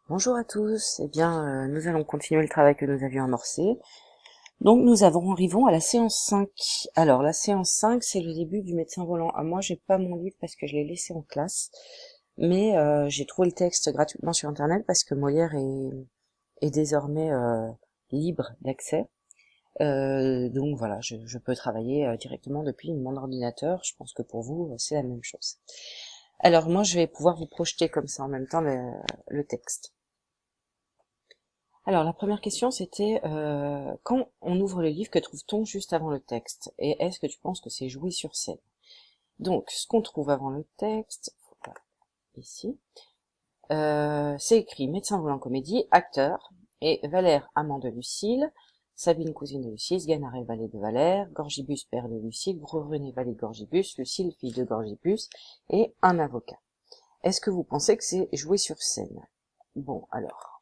Bonjour à tous, nous allons continuer le travail que nous avions amorcé. Donc arrivons à la séance 5. Alors la séance 5, c'est le début du médecin volant. Ah, moi j'ai pas mon livre parce que je l'ai laissé en classe, mais j'ai trouvé le texte gratuitement sur internet parce que Molière est désormais libre d'accès. Donc voilà, je peux travailler directement depuis mon ordinateur. Je pense que pour vous c'est la même chose. Alors moi je vais pouvoir vous projeter comme ça en même temps le texte. Alors la première question c'était quand on ouvre le livre, que trouve-t-on juste avant le texte? Et est-ce que tu penses que c'est joué sur scène? Donc ce qu'on trouve avant le texte, ici, c'est écrit médecin volant comédie, acteur, et Valère amant de Lucile, Sabine cousine de Lucile, Sganarelle valet de Valère, Gorgibus père de Lucile, René valet de Gorgibus, Lucile fille de Gorgibus, et un avocat. Est-ce que vous pensez que c'est joué sur scène? Bon alors,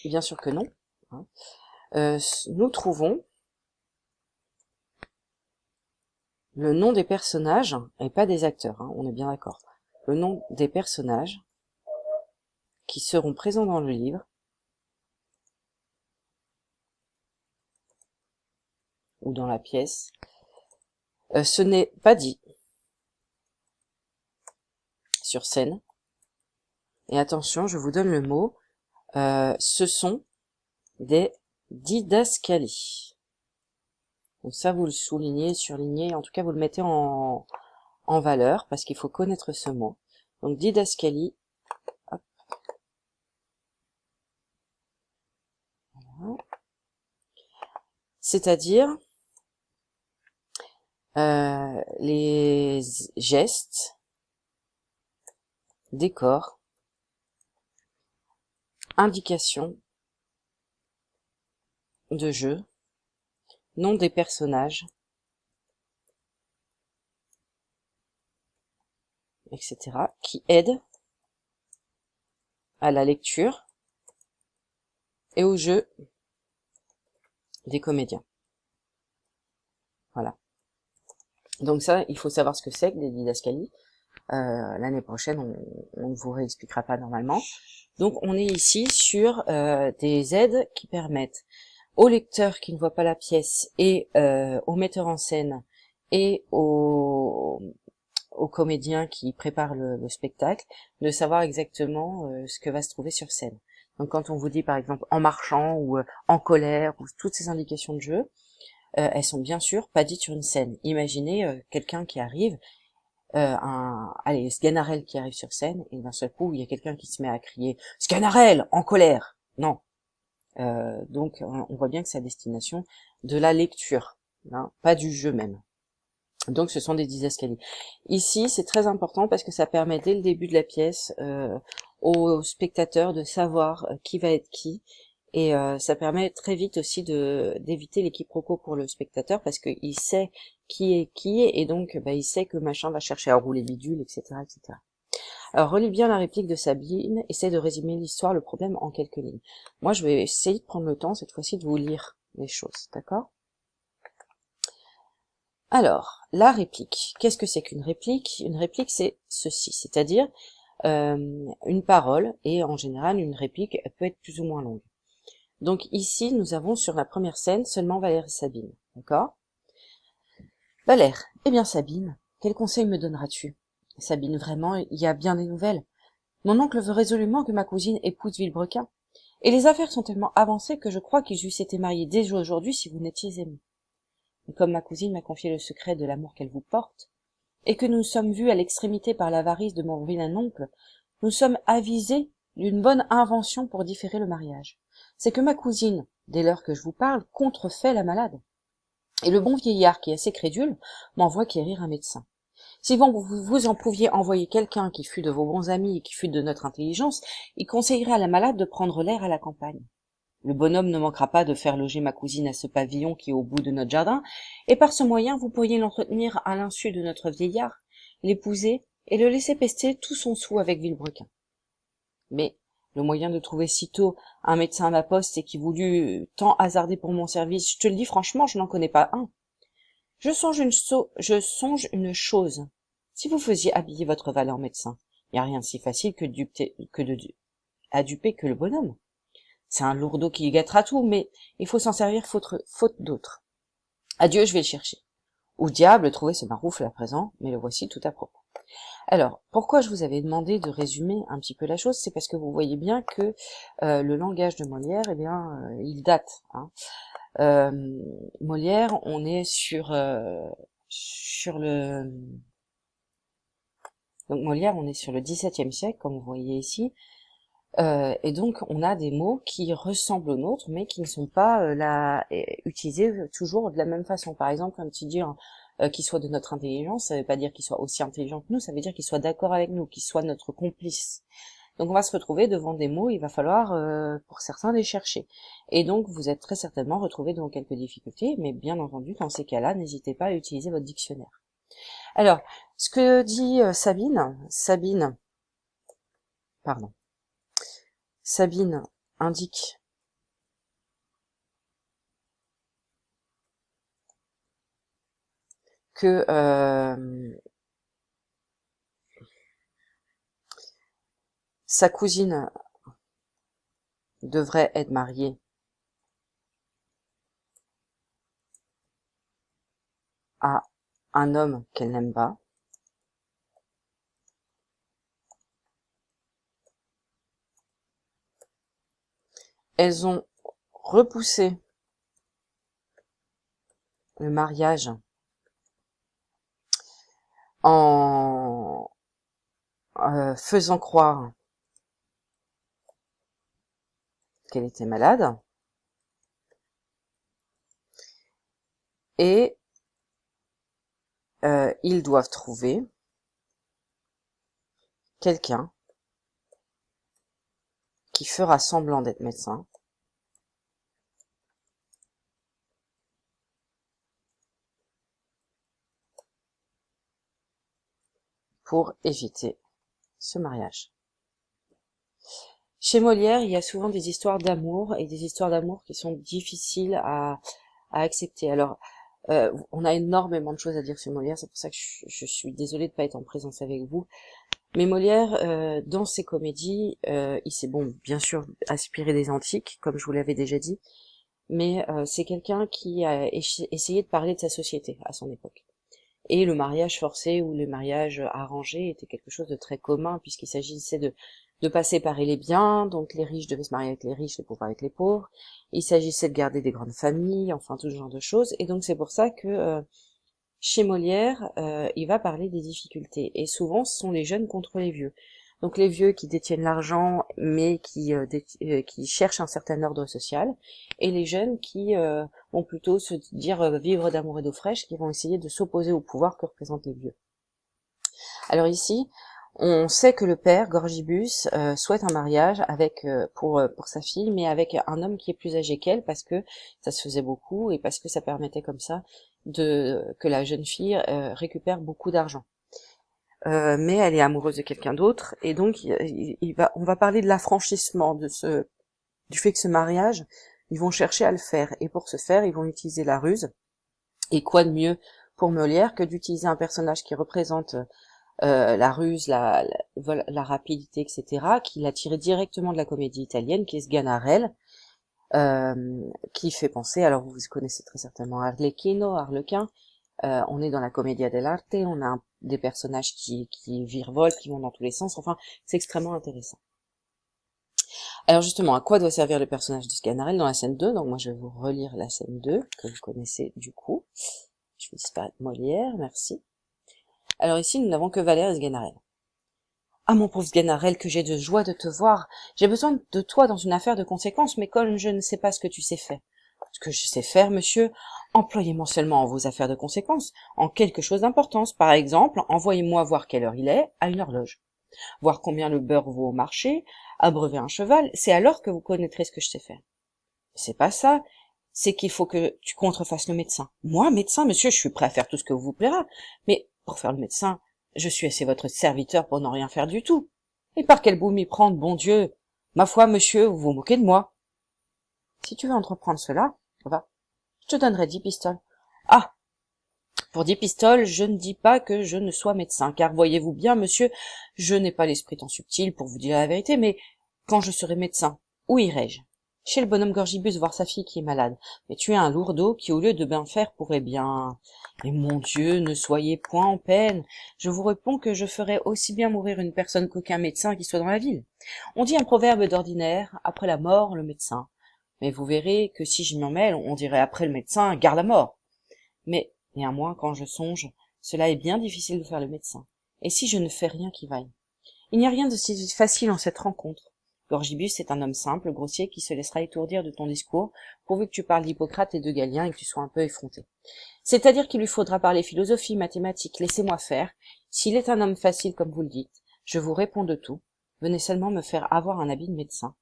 bien sûr que non. Hein. Nous trouvons le nom des personnages, et pas des acteurs, hein, on est bien d'accord. Le nom des personnages qui seront présents dans le livre, ou dans la pièce, ce n'est pas dit sur scène. Et attention, je vous donne le mot, ce sont des didascalies. Donc ça, vous le soulignez, surlignez, en tout cas vous le mettez en valeur, parce qu'il faut connaître ce mot. Donc didascalie, hop. Voilà. C'est-à-dire les gestes, décors, indications de jeu, nom des personnages, etc., qui aident à la lecture et au jeu des comédiens. Voilà. Donc ça, il faut savoir ce que c'est que des didascalies. L'année prochaine, on ne vous réexpliquera pas normalement. Donc on est ici sur des aides qui permettent aux lecteurs qui ne voient pas la pièce et aux metteurs en scène et aux comédiens qui préparent le spectacle de savoir exactement ce que va se trouver sur scène. Donc quand on vous dit par exemple en marchant ou en colère ou toutes ces indications de jeu, elles sont bien sûr pas dites sur une scène. Imaginez quelqu'un qui arrive, Sganarelle qui arrive sur scène et d'un seul coup il y a quelqu'un qui se met à crier Sganarelle en colère. Non. Donc on voit bien que c'est à destination de la lecture, hein, pas du jeu même. Donc ce sont des didascalies. Ici c'est très important parce que ça permet dès le début de la pièce aux spectateurs de savoir qui va être qui, et ça permet très vite aussi d'éviter les quiproquos pour le spectateur parce qu'il sait qui est qui, et donc il sait que machin va chercher à rouler bidule, etc., etc. Alors relis bien la réplique de Sabine, essaie de résumer l'histoire, le problème en quelques lignes. Moi je vais essayer de prendre le temps cette fois-ci de vous lire les choses, d'accord? Alors, la réplique. Qu'est-ce que c'est qu'une réplique? Une réplique, c'est ceci, c'est-à-dire une parole, et en général, une réplique peut être plus ou moins longue. Donc ici, nous avons sur la première scène seulement Valère et Sabine, d'accord? Valère, eh bien Sabine, quel conseil me donneras-tu? Sabine, vraiment, il y a bien des nouvelles. Mon oncle veut résolument que ma cousine épouse Villebrequin, et les affaires sont tellement avancées que je crois qu'ils eussent été mariés dès aujourd'hui si vous n'étiez aimés. Mais comme ma cousine m'a confié le secret de l'amour qu'elle vous porte, et que nous sommes vus à l'extrémité par l'avarice de mon vilain oncle, nous sommes avisés d'une bonne invention pour différer le mariage. C'est que ma cousine, dès l'heure que je vous parle, contrefait la malade. Et le bon vieillard, qui est assez crédule, m'envoie quérir un médecin. Si vous en pouviez envoyer quelqu'un qui fût de vos bons amis et qui fût de notre intelligence, il conseillerait à la malade de prendre l'air à la campagne. Le bonhomme ne manquera pas de faire loger ma cousine à ce pavillon qui est au bout de notre jardin, et par ce moyen vous pourriez l'entretenir à l'insu de notre vieillard, l'épouser et le laisser pester tout son sou avec Villebrequin. Mais le moyen de trouver sitôt un médecin à ma poste et qui voulut tant hasarder pour mon service, je te le dis franchement, je n'en connais pas un. Je songe une chose. Si vous faisiez habiller votre valet en médecin, il n'y a rien de si facile que de à duper que le bonhomme. C'est un lourdeau qui gâtera tout, mais il faut s'en servir faute d'autre. Adieu, je vais le chercher. Où diable trouver ce maroufle à présent, mais le voici tout à propos. Alors, pourquoi je vous avais demandé de résumer un petit peu la chose, c'est parce que vous voyez bien que le langage de Molière, eh bien, il date. Hein. Molière, on est sur le... Donc Molière, on est sur le XVIIe siècle, comme vous voyez ici, et donc on a des mots qui ressemblent aux nôtres, mais qui ne sont pas utilisés toujours de la même façon. Par exemple, un petit dire qu'il soit de notre intelligence, ça veut pas dire qu'il soit aussi intelligent que nous, ça veut dire qu'il soit d'accord avec nous, qu'il soit notre complice. Donc on va se retrouver devant des mots, il va falloir pour certains les chercher. Et donc vous êtes très certainement retrouvés devant quelques difficultés, mais bien entendu, dans ces cas-là, n'hésitez pas à utiliser votre dictionnaire. Alors, ce que dit Sabine indique que sa cousine devrait être mariée à un homme qu'elle n'aime pas. Elles ont repoussé le mariage en faisant croire qu'elle était malade. Et ils doivent trouver quelqu'un qui fera semblant d'être médecin pour éviter ce mariage. Chez Molière, il y a souvent des histoires d'amour et des histoires d'amour qui sont difficiles à accepter. Alors, on a énormément de choses à dire sur Molière, c'est pour ça que je suis désolée de pas être en présence avec vous. Mais Molière, dans ses comédies, il s'est, bon, bien sûr, inspiré des antiques, comme je vous l'avais déjà dit, mais c'est quelqu'un qui a essayé de parler de sa société à son époque. Et le mariage forcé ou le mariage arrangé était quelque chose de très commun, puisqu'il s'agissait de pas séparer les biens, donc les riches devaient se marier avec les riches, les pauvres avec les pauvres. Il s'agissait de garder des grandes familles, enfin tout ce genre de choses. Et donc c'est pour ça que chez Molière, il va parler des difficultés. Et souvent, ce sont les jeunes contre les vieux. Donc les vieux qui détiennent l'argent, mais qui cherchent un certain ordre social, et les jeunes qui vont plutôt se dire vivre d'amour et d'eau fraîche, qui vont essayer de s'opposer au pouvoir que représentent les vieux. Alors ici, on sait que le père, Gorgibus, souhaite un mariage avec pour sa fille, mais avec un homme qui est plus âgé qu'elle, parce que ça se faisait beaucoup, et parce que ça permettait comme ça que la jeune fille récupère beaucoup d'argent. Mais elle est amoureuse de quelqu'un d'autre, et donc on va parler de l'affranchissement du fait que ce mariage, ils vont chercher à le faire, et pour ce faire, ils vont utiliser la ruse. Et quoi de mieux pour Molière que d'utiliser un personnage qui représente la ruse, la rapidité, etc., qu'il a tiré directement de la comédie italienne, qui est Sganarelle, qui fait penser, alors vous connaissez très certainement Arlequin, on est dans la commedia dell'arte, on a des personnages qui virevoltent, qui vont dans tous les sens, enfin, c'est extrêmement intéressant. Alors justement, à quoi doit servir le personnage de Sganarelle dans la scène 2? Donc moi je vais vous relire la scène 2, que vous connaissez du coup. Je vais disparaître Molière, merci. Alors ici, nous n'avons que Valère et Sganarelle. Ah mon pauvre Sganarelle, que j'ai de joie de te voir. J'ai besoin de toi dans une affaire de conséquence, mais comme je ne sais pas ce que tu sais faire. Ce que je sais faire, monsieur, employez-moi seulement en vos affaires de conséquence, en quelque chose d'importance. Par exemple, envoyez-moi voir quelle heure il est, à une horloge. Voir combien le beurre vaut au marché, abreuver un cheval, c'est alors que vous connaîtrez ce que je sais faire. C'est pas ça, c'est qu'il faut que tu contrefasses le médecin. Moi, médecin, monsieur, je suis prêt à faire tout ce que vous plaira, mais pour faire le médecin, je suis assez votre serviteur pour n'en rien faire du tout. Et par quel bout m'y prendre, bon Dieu? Ma foi, monsieur, vous vous moquez de moi. Si tu veux entreprendre cela, va, je te donnerai 10 pistoles. Ah! Pour 10 pistoles, je ne dis pas que je ne sois médecin, car voyez-vous bien, monsieur, je n'ai pas l'esprit tant subtil pour vous dire la vérité, mais Quand je serai médecin, où irai-je? Chez le bonhomme Gorgibus voir sa fille qui est malade. Mais tu es un lourdeau qui, au lieu de bien faire, pourrait bien... Mais mon Dieu, ne soyez point en peine. Je vous réponds que je ferais aussi bien mourir une personne qu'aucun médecin qui soit dans la ville. On dit un proverbe d'ordinaire, après la mort, le médecin. Mais vous verrez que si je m'en mêle, on dirait après le médecin, garde la mort. Mais, néanmoins, quand je songe, cela est bien difficile de faire le médecin. Et si je ne fais rien qui vaille? Il n'y a rien de si facile en cette rencontre. Gorgibus est un homme simple, grossier, qui se laissera étourdir de ton discours, pourvu que tu parles d'Hippocrate et de Galien et que tu sois un peu effronté. C'est-à-dire qu'il lui faudra parler philosophie, mathématiques, laissez-moi faire. S'il est un homme facile, comme vous le dites, je vous réponds de tout. Venez seulement me faire avoir un habit de médecin,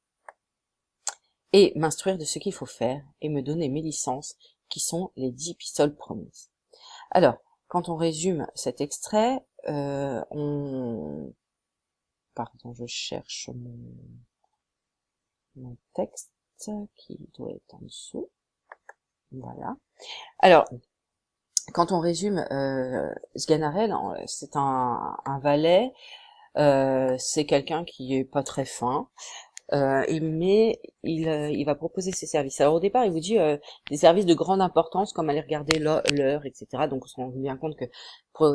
et m'instruire de ce qu'il faut faire, et me donner mes licences, qui sont les 10 pistoles promises. Alors, quand on résume cet extrait, Pardon, je cherche mon texte qui doit être en dessous. Voilà. Alors, quand on résume, Sganarelle, c'est un valet, c'est quelqu'un qui est pas très fin, mais il va proposer ses services. Alors au départ, il vous dit des services de grande importance, comme aller regarder l'heure, etc. Donc on se rend bien compte que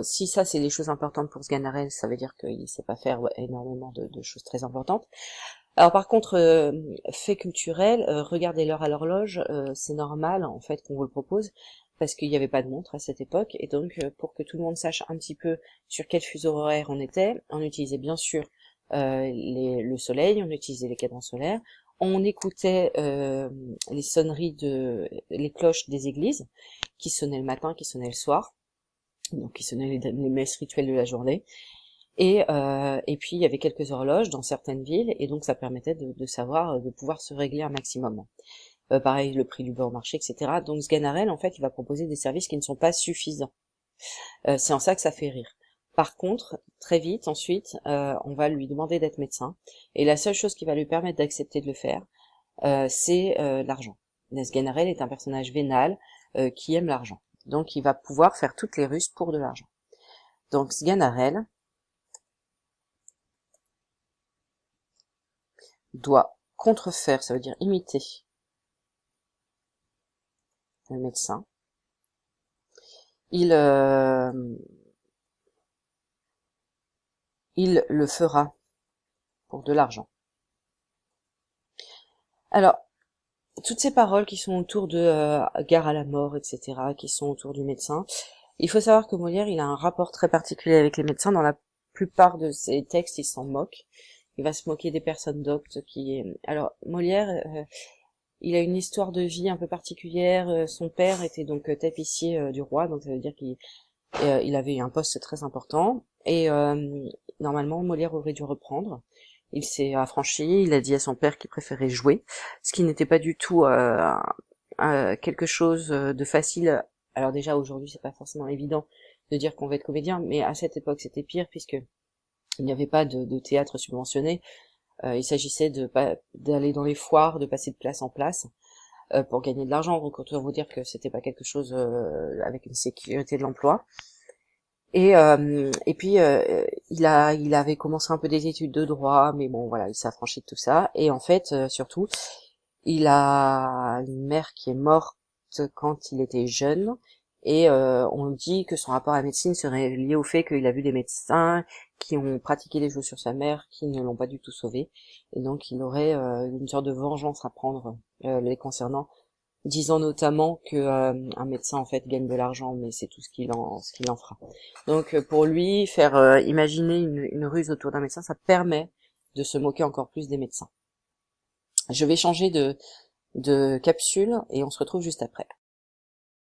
si ça c'est des choses importantes pour Sganarelle, ça veut dire qu'il sait pas faire énormément de choses très importantes. Alors par contre, fait culturel, regarder l'heure à l'horloge, c'est normal en fait qu'on vous le propose, parce qu'il n'y avait pas de montre à cette époque, et donc pour que tout le monde sache un petit peu sur quel fuseau horaire on était, on utilisait bien sûr le soleil, on utilisait les cadrans solaires, on écoutait les sonneries les cloches des églises, qui sonnaient le matin, qui sonnaient le soir, donc qui sonnaient les messes rituelles de la journée, et puis il y avait quelques horloges dans certaines villes, et donc ça permettait de savoir, de pouvoir se régler un maximum. Pareil, le prix du beurre au marché, etc. Donc Sganarelle, en fait, il va proposer des services qui ne sont pas suffisants. C'est en ça que ça fait rire. Par contre, très vite, ensuite, on va lui demander d'être médecin, et la seule chose qui va lui permettre d'accepter de le faire, c'est l'argent. Sganarelle est un personnage vénal qui aime l'argent. Donc il va pouvoir faire toutes les ruses pour de l'argent. Donc Sganarelle doit contrefaire, ça veut dire imiter le médecin. Il le fera pour de l'argent. Alors, toutes ces paroles qui sont autour de gare à la mort, etc., qui sont autour du médecin, il faut savoir que Molière, il a un rapport très particulier avec les médecins. Dans la plupart de ses textes, il s'en moque. Il va se moquer des personnes doctes qui... Alors, Molière, il a une histoire de vie un peu particulière. Son père était donc tapissier du roi, donc ça veut dire qu'il avait un poste très important. Et normalement, Molière aurait dû reprendre. Il s'est affranchi, il a dit à son père qu'il préférait jouer, ce qui n'était pas du tout quelque chose de facile. Alors déjà, aujourd'hui, c'est pas forcément évident de dire qu'on va être comédien, mais à cette époque, c'était pire, puisque il n'y avait pas de théâtre subventionné. Il s'agissait d'aller dans les foires, de passer de place en place pour gagner de l'argent. Donc autant vous dire que c'était pas quelque chose avec une sécurité de l'emploi. Et puis il avait commencé un peu des études de droit, mais bon voilà, il s'est affranchi de tout ça. Et en fait, surtout, il a une mère qui est morte quand il était jeune, et on dit que son rapport à la médecine serait lié au fait qu'il a vu des médecins qui ont pratiqué des choses sur sa mère, qui ne l'ont pas du tout sauvé, et donc il aurait une sorte de vengeance à prendre les concernant, disant notamment que un médecin en fait gagne de l'argent, mais c'est tout ce qu'il en fera. Donc pour lui, faire imaginer une ruse autour d'un médecin, ça permet de se moquer encore plus des médecins. Je vais changer de capsule et on se retrouve juste après.